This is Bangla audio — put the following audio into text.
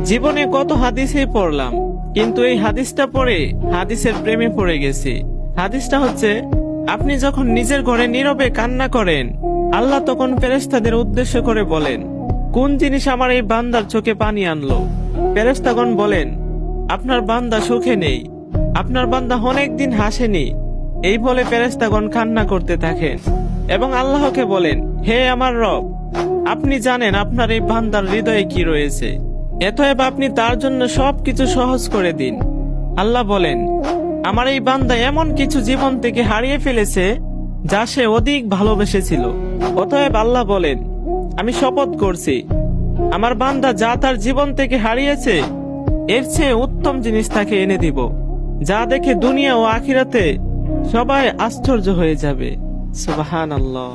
জীবনে কত হাদিসই পড়লাম, কিন্তু এই হাদিসটা পড়ে হাদিসের প্রেমে পড়ে গেছি। হাদিসটা হচ্ছে, আপনি যখন নিজের ঘরে নীরবে কান্না করেন, আল্লাহ তখন ফেরেশতাদের উদ্দেশ্য করে বলেন, কোন জিনিস আমার এই বান্দার চোখে পানি আনলো? ফেরেশতাগণ বলেন, আপনার বান্দা সুখে নেই, আপনার বান্দা অনেকদিন হাসেনি। এই বলে ফেরেশতাগণ কান্না করতে থাকেন এবং আল্লাহকে বলেন, হে আমার রব, আপনি জানেন আপনার এই বান্দার হৃদয়ে কি রয়েছে, অতএব আপনি তার জন্য সবকিছু সহজ করে দিন। আল্লাহ বলেন, আমার এই বান্দা এমন কিছু জীবন থেকে হারিয়ে ফেলেছে যা সে অধিক ভালোবেসেছিল। অতএব আল্লাহ বলেন, আমি শপথ করছি, আমার বান্দা যা তার জীবন থেকে হারিয়েছে এর চেয়ে উত্তম জিনিস তাকে এনে দিব, যা দেখে দুনিয়া ও আখিরাতে সবাই আশ্চর্য হয়ে যাবে। সুবহানাল্লাহ।